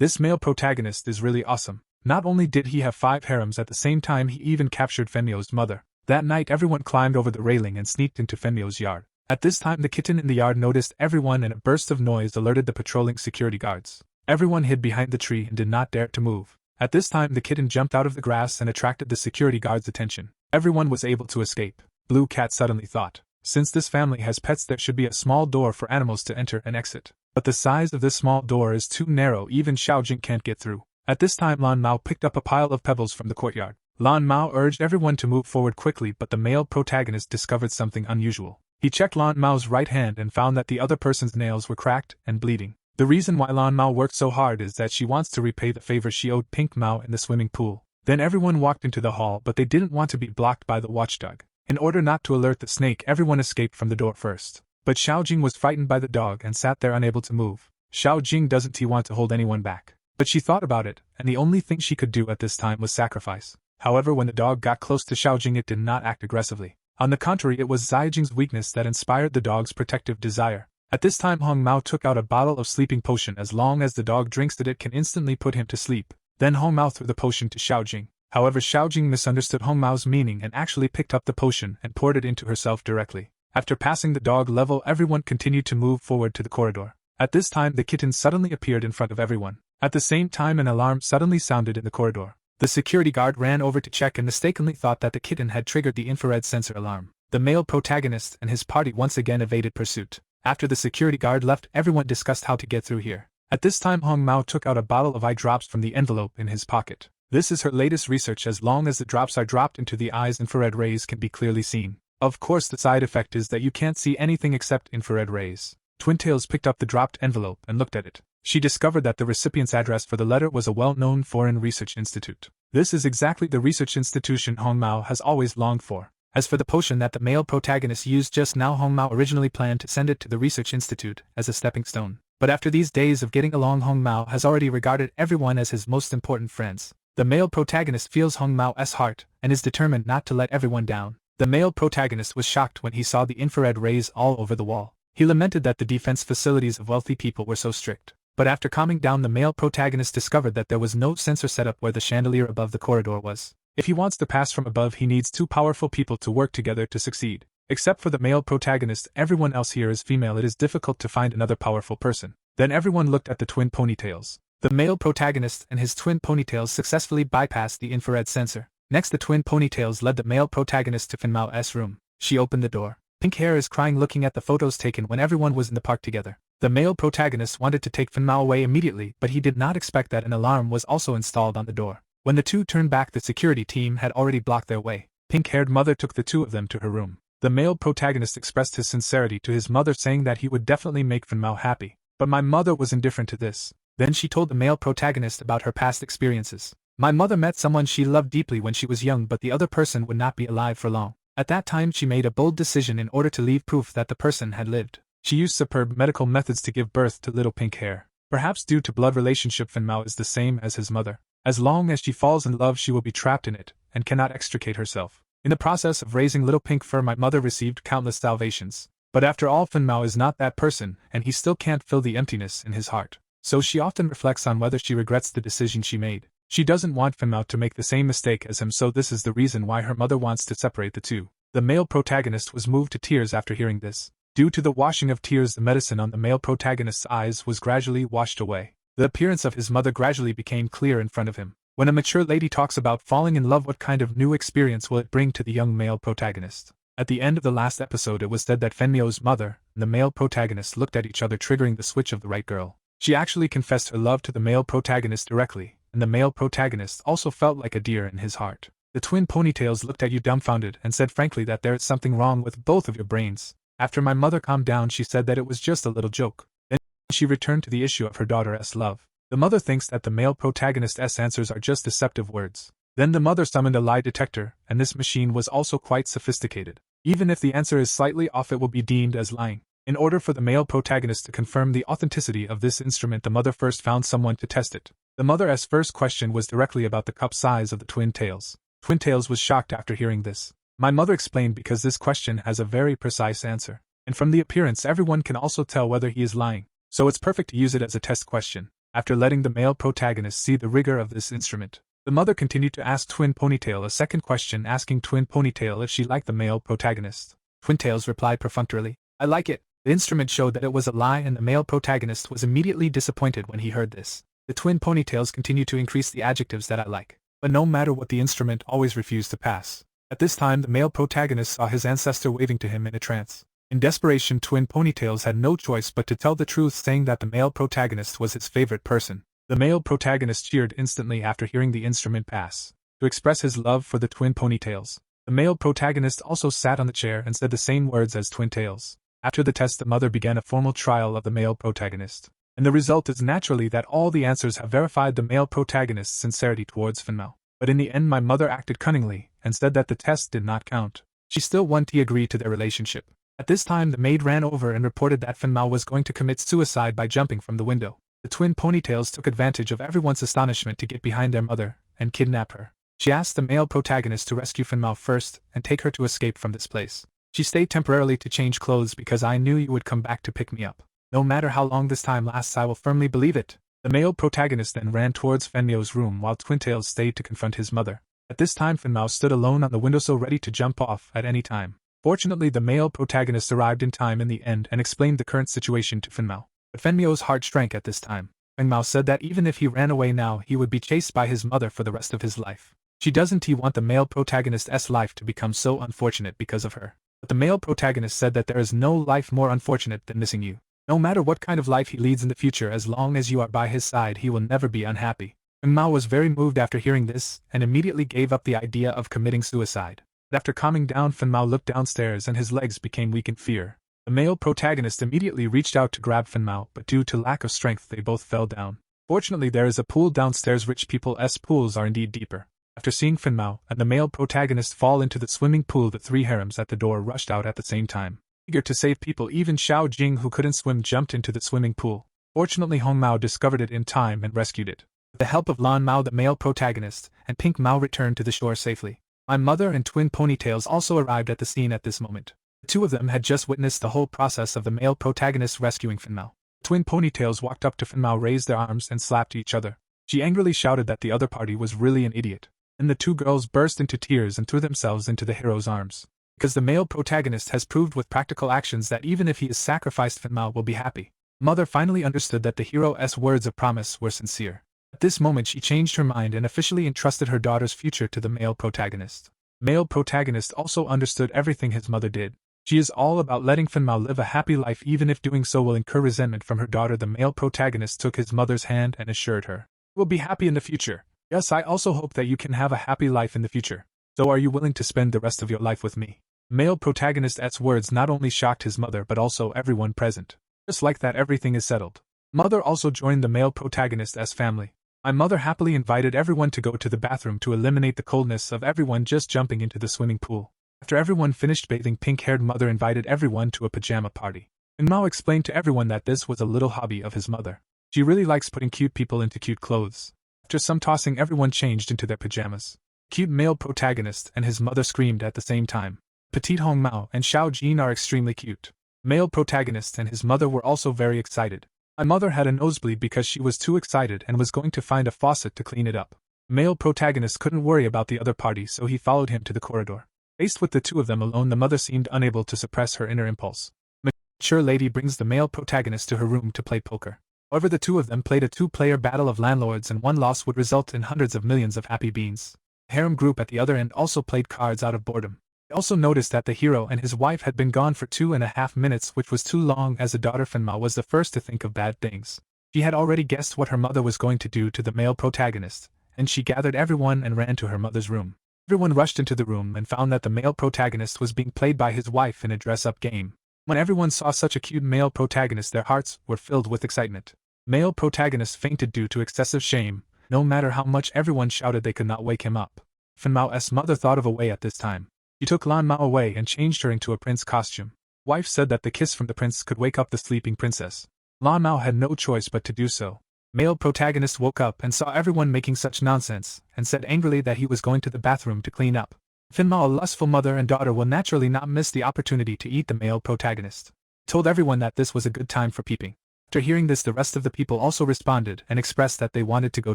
This male protagonist is really awesome. Not only did he have 5 harems at the same time, he even captured Fenmyo's mother. That night everyone climbed over the railing and sneaked into Fenmyo's yard. At this time the kitten in the yard noticed everyone and a burst of noise alerted the patrolling security guards. Everyone hid behind the tree and did not dare to move. At this time the kitten jumped out of the grass and attracted the security guards' attention. Everyone was able to escape. Blue Cat suddenly thought, since this family has pets, there should be a small door for animals to enter and exit. But the size of this small door is too narrow, even Xiaojing can't get through. At this time Lan Mao picked up a pile of pebbles from the courtyard. Lan Mao urged everyone to move forward quickly, but the male protagonist discovered something unusual. He checked Lan Mao's right hand and found that the other person's nails were cracked and bleeding. The reason why Lan Mao worked so hard is that she wants to repay the favor she owed Pink Mao in the swimming pool. Then everyone walked into the hall, but they didn't want to be blocked by the watchdog. In order not to alert the snake, everyone escaped from the door first. But Xiaojing was frightened by the dog and sat there unable to move. Xiaojing doesn't want to hold anyone back. But she thought about it, and the only thing she could do at this time was sacrifice. However, when the dog got close to Xiaojing, it did not act aggressively. On the contrary, it was Xiaojing's weakness that inspired the dog's protective desire. At this time Hong Mao took out a bottle of sleeping potion. As long as the dog drinks it can instantly put him to sleep. Then Hong Mao threw the potion to Xiaojing. However, Xiaojing misunderstood Hong Mao's meaning and actually picked up the potion and poured it into herself directly. After passing the dog level, everyone continued to move forward to the corridor. At this time the kitten suddenly appeared in front of everyone. At the same time an alarm suddenly sounded in the corridor. The security guard ran over to check and mistakenly thought that the kitten had triggered the infrared sensor alarm. The male protagonist and his party once again evaded pursuit. After the security guard left, everyone discussed how to get through here. At this time Hong Mao took out a bottle of eye drops from the envelope in his pocket. This is her latest research. As long as the drops are dropped into the eyes, infrared rays can be clearly seen. Of course, the side effect is that you can't see anything except infrared rays. Twintails picked up the dropped envelope and looked at it. She discovered that the recipient's address for the letter was a well-known foreign research institute. This is exactly the research institution Hong Mao has always longed for. As for the potion that the male protagonist used just now, Hong Mao originally planned to send it to the research institute as a stepping stone. But after these days of getting along, Hong Mao has already regarded everyone as his most important friends. The male protagonist feels Hong Mao's heart and is determined not to let everyone down. The male protagonist was shocked when he saw the infrared rays all over the wall. He lamented that the defense facilities of wealthy people were so strict. But after calming down, the male protagonist discovered that there was no sensor setup where the chandelier above the corridor was. If he wants to pass from above, he needs 2 powerful people to work together to succeed. Except for the male protagonist, everyone else here is female. It is difficult to find another powerful person. Then everyone looked at the twin ponytails. The male protagonist and his twin ponytails successfully bypassed the infrared sensor. Next, the twin ponytails led the male protagonist to Fin Mao's room. She opened the door. Pink Hair is crying looking at the photos taken when everyone was in the park together. The male protagonist wanted to take Fin Mao away immediately, but he did not expect that an alarm was also installed on the door. When the two turned back, the security team had already blocked their way. Pink-haired mother took the 2 of them to her room. The male protagonist expressed his sincerity to his mother, saying that he would definitely make Fin Mao happy. But my mother was indifferent to this. Then she told the male protagonist about her past experiences. My mother met someone she loved deeply when she was young, but the other person would not be alive for long. At that time she made a bold decision in order to leave proof that the person had lived. She used superb medical methods to give birth to little Pink Hair. Perhaps due to blood relationship, Fin Mao is the same as his mother. As long as she falls in love, she will be trapped in it, and cannot extricate herself. In the process of raising little Pink Fur, my mother received countless salvations. But after all, Fin Mao is not that person, and he still can't fill the emptiness in his heart. So she often reflects on whether she regrets the decision she made. She doesn't want Fin Mao to make the same mistake as him, so this is the reason why her mother wants to separate the two. The male protagonist was moved to tears after hearing this. Due to the washing of tears, the medicine on the male protagonist's eyes was gradually washed away. The appearance of his mother gradually became clear in front of him. When a mature lady talks about falling in love, what kind of new experience will it bring to the young male protagonist? At the end of the last episode, it was said that Fenmyo's mother and the male protagonist looked at each other, triggering the switch of the right girl. She actually confessed her love to the male protagonist directly, and the male protagonist also felt like a deer in his heart. The twin ponytails looked at you dumbfounded and said frankly that there is something wrong with both of your brains. After my mother calmed down, she said that it was just a little joke. Then she returned to the issue of her daughter's love. The mother thinks that the male protagonist's answers are just deceptive words. Then the mother summoned a lie detector, and this machine was also quite sophisticated. Even if the answer is slightly off, it will be deemed as lying. In order for the male protagonist to confirm the authenticity of this instrument, the mother first found someone to test it. The mother's first question was directly about the cup size of the twin tails. Twin Tails was shocked after hearing this. My mother explained because this question has a very precise answer. And from the appearance, everyone can also tell whether he is lying. So it's perfect to use it as a test question. After letting the male protagonist see the rigor of this instrument, the mother continued to ask Twin Ponytail a second question, asking Twin Ponytail if she liked the male protagonist. Twin Tails replied perfunctorily, "I like it." The instrument showed that it was a lie, and the male protagonist was immediately disappointed when he heard this. The Twin Ponytails continued to increase the adjectives that I like, but no matter what, the instrument always refused to pass. At this time, the male protagonist saw his ancestor waving to him in a trance. In desperation, Twin Ponytails had no choice but to tell the truth, saying that the male protagonist was his favorite person. The male protagonist cheered instantly after hearing the instrument pass. To express his love for the Twin Ponytails, the male protagonist also sat on the chair and said the same words as Twin Tails. After the test, the mother began a formal trial of the male protagonist, and the result is naturally that all the answers have verified the male protagonist's sincerity towards Finmao. But in the end, my mother acted cunningly and said that the test did not count. She still wanted to agree to their relationship. At this time, the maid ran over and reported that Finmao was going to commit suicide by jumping from the window. The Twin Ponytails took advantage of everyone's astonishment to get behind their mother and kidnap her. She asked the male protagonist to rescue Finmao first and take her to escape from this place. She stayed temporarily to change clothes because I knew you would come back to pick me up. No matter how long this time lasts, I will firmly believe it. The male protagonist then ran towards Finmao's room while Twin Tails stayed to confront his mother. At this time, Finmao stood alone on the windowsill ready to jump off at any time. Fortunately, the male protagonist arrived in time in the end and explained the current situation to Finmao. But Finmao's heart shrank at this time. Finmao said that even if he ran away now, he would be chased by his mother for the rest of his life. She doesn't want the male protagonist's life to become so unfortunate because of her. But the male protagonist said that there is no life more unfortunate than missing you. No matter what kind of life he leads in the future, as long as you are by his side, he will never be unhappy. Finmao was very moved after hearing this, and immediately gave up the idea of committing suicide. But after calming down, Finmao looked downstairs and his legs became weak in fear. The male protagonist immediately reached out to grab Finmao, but due to lack of strength they both fell down. Fortunately, there is a pool downstairs. Rich people's pools are indeed deeper. After seeing Finmao and the male protagonist fall into the swimming pool, the three harems at the door rushed out at the same time. Eager to save people, even Xiao Jing, who couldn't swim, jumped into the swimming pool. Fortunately, Hong Mao discovered it in time and rescued it. With the help of Lan Mao, the male protagonist, and Pink Mao returned to the shore safely. My mother and Twin Ponytails also arrived at the scene at this moment. The two of them had just witnessed the whole process of the male protagonist rescuing Finmao. Twin Ponytails walked up to Finmao, raised their arms, and slapped each other. She angrily shouted that the other party was really an idiot. And the two girls burst into tears and threw themselves into the hero's arms. Because the male protagonist has proved with practical actions that even if he is sacrificed, Finmao will be happy. Mother finally understood that the hero's words of promise were sincere. At this moment, she changed her mind and officially entrusted her daughter's future to the male protagonist. Male protagonist also understood everything his mother did. She is all about letting Finmao live a happy life, even if doing so will incur resentment from her daughter. The male protagonist took his mother's hand and assured her, "We'll be happy in the future. Yes, I also hope that you can have a happy life in the future. So are you willing to spend the rest of your life with me?" Male protagonist's words not only shocked his mother but also everyone present. Just like that, everything is settled. Mother also joined the male protagonist's family. My mother happily invited everyone to go to the bathroom to eliminate the coldness of everyone just jumping into the swimming pool. After everyone finished bathing, pink-haired mother invited everyone to a pajama party. And Mao explained to everyone that this was a little hobby of his mother. She really likes putting cute people into cute clothes. After some tossing, everyone changed into their pajamas. Cute male protagonist and his mother screamed at the same time. Petite Hong Mao and Xiao Jin are extremely cute. Male protagonist and his mother were also very excited. My mother had a nosebleed because she was too excited and was going to find a faucet to clean it up. Male protagonist couldn't worry about the other party, so he followed him to the corridor. Faced with the two of them alone, the mother seemed unable to suppress her inner impulse. Mature lady brings the male protagonist to her room to play poker. However, the two of them played a two-player battle of landlords, and one loss would result in hundreds of millions of happy beans. The harem group at the other end also played cards out of boredom. They also noticed that the hero and his wife had been gone for 2.5 minutes, which was too long, as the daughter Finmao was the first to think of bad things. She had already guessed what her mother was going to do to the male protagonist, and she gathered everyone and ran to her mother's room. Everyone rushed into the room and found that the male protagonist was being played by his wife in a dress-up game. When everyone saw such a cute male protagonist, their hearts were filled with excitement. Male protagonist fainted due to excessive shame. No matter how much everyone shouted, they could not wake him up. Finmao's mother thought of a way at this time. She took Lan Mao away and changed her into a prince costume. Wife said that the kiss from the prince could wake up the sleeping princess. Lan Mao had no choice but to do so. Male protagonist woke up and saw everyone making such nonsense, and said angrily that he was going to the bathroom to clean up. Finmao, a lustful mother and daughter, will naturally not miss the opportunity to eat the male protagonist. Told everyone that this was a good time for peeping. After hearing this, the rest of the people also responded and expressed that they wanted to go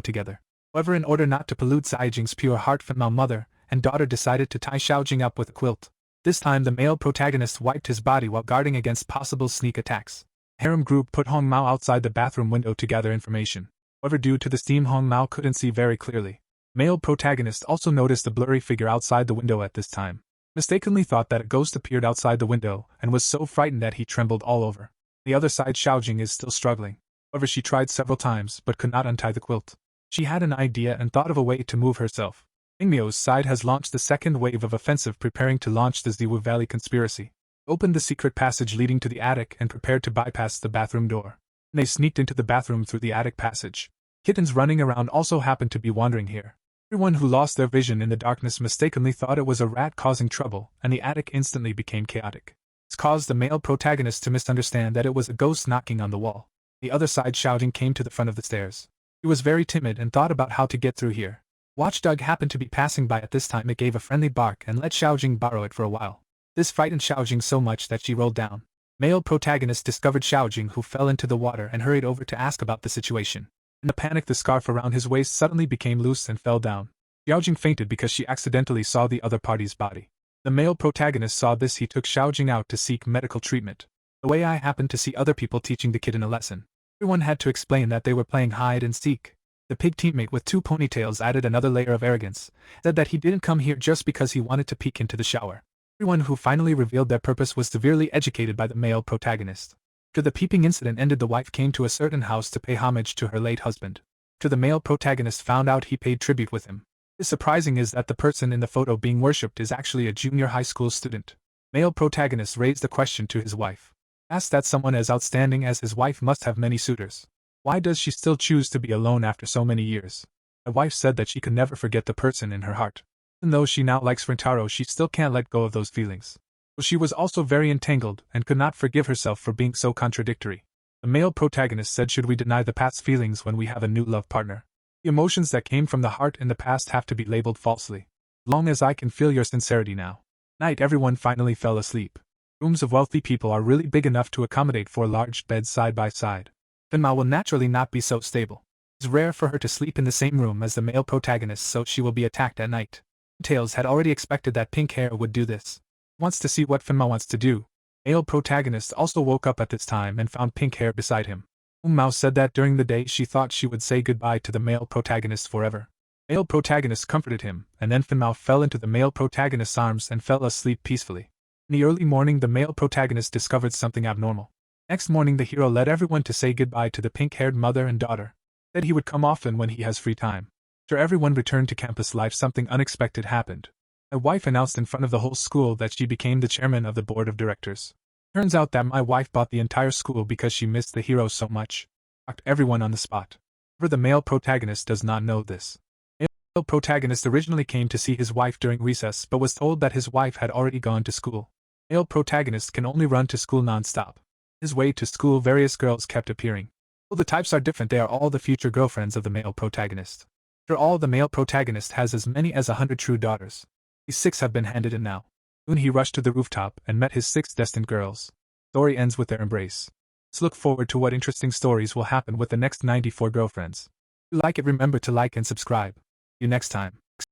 together. However, in order not to pollute Xiaojing's pure heart, Fenmao mother and daughter decided to tie Xiaojing up with a quilt. This time the male protagonist wiped his body while guarding against possible sneak attacks. The harem group put Hong Mao outside the bathroom window to gather information. However, due to the steam, Hong Mao couldn't see very clearly. Male protagonist also noticed a blurry figure outside the window at this time. Mistakenly thought that a ghost appeared outside the window and was so frightened that he trembled all over. The other side, Xiaojing is still struggling. However, she tried several times but could not untie the quilt. She had an idea and thought of a way to move herself. Mingmio's side has launched the second wave of offensive, preparing to launch the Ziwu Valley conspiracy. Opened the secret passage leading to the attic and prepared to bypass the bathroom door. They sneaked into the bathroom through the attic passage. Kittens running around also happened to be wandering here. Everyone who lost their vision in the darkness mistakenly thought it was a rat causing trouble, and the attic instantly became chaotic. This caused the male protagonist to misunderstand that it was a ghost knocking on the wall. The other side, Xiaojing came to the front of the stairs. He was very timid and thought about how to get through here. Watchdog happened to be passing by at this time. It gave a friendly bark and let Xiaojing borrow it for a while. This frightened Xiaojing so much that she rolled down. Male protagonist discovered Xiaojing, who fell into the water, and hurried over to ask about the situation. In the panic, the scarf around his waist suddenly became loose and fell down. Xiaojing fainted because she accidentally saw the other party's body. The male protagonist saw this. He took Xiaojing out to seek medical treatment. The way I happened to see other people teaching the kitten a lesson. Everyone had to explain that they were playing hide and seek. The pig teammate with 2 ponytails added another layer of arrogance, said that he didn't come here just because he wanted to peek into the shower. Everyone who finally revealed their purpose was severely educated by the male protagonist. After the peeping incident ended, the wife came to a certain house to pay homage to her late husband. After the male protagonist found out, he paid tribute with him. What is surprising is that the person in the photo being worshipped is actually a junior high school student. Male protagonist raised the question to his wife. Asked that someone as outstanding as his wife must have many suitors. Why does she still choose to be alone after so many years? My wife said that she could never forget the person in her heart. Even though she now likes Rentaro, she still can't let go of those feelings. So she was also very entangled and could not forgive herself for being so contradictory. The male protagonist said, should we deny the past feelings when we have a new love partner? The emotions that came from the heart in the past have to be labeled falsely. Long as I can feel your sincerity now. Night. Everyone finally fell asleep. Rooms of wealthy people are really big enough to accommodate 4 large beds side by side. Fenmao will naturally not be so stable. It's rare for her to sleep in the same room as the male protagonist, so she will be attacked at night. Tails had already expected that pink hair would do this. Wants to see what Fenmao wants to do. Male protagonist also woke up at this time and found pink hair beside him. Mao said that during the day she thought she would say goodbye to the male protagonist forever. Male protagonist comforted him, and then Fenmao fell into the male protagonist's arms and fell asleep peacefully. In the early morning, the male protagonist discovered something abnormal. Next morning, the hero led everyone to say goodbye to the pink-haired mother and daughter. Said he would come often when he has free time. After everyone returned to campus life, something unexpected happened. My wife announced in front of the whole school that she became the chairman of the board of directors. Turns out that my wife bought the entire school because she missed the hero so much. Shocked everyone on the spot. However, the male protagonist does not know this. The male protagonist originally came to see his wife during recess but was told that his wife had already gone to school. Male protagonist can only run to school non-stop. His way to school, various girls kept appearing. Though the types are different, they are all the future girlfriends of the male protagonist. After all, the male protagonist has as many as 100 true daughters. These 6 have been handed in now. Soon he rushed to the rooftop and met his 6 destined girls. The story ends with their embrace. Let's look forward to what interesting stories will happen with the next 94 girlfriends. If you like it, remember to like and subscribe. See you next time.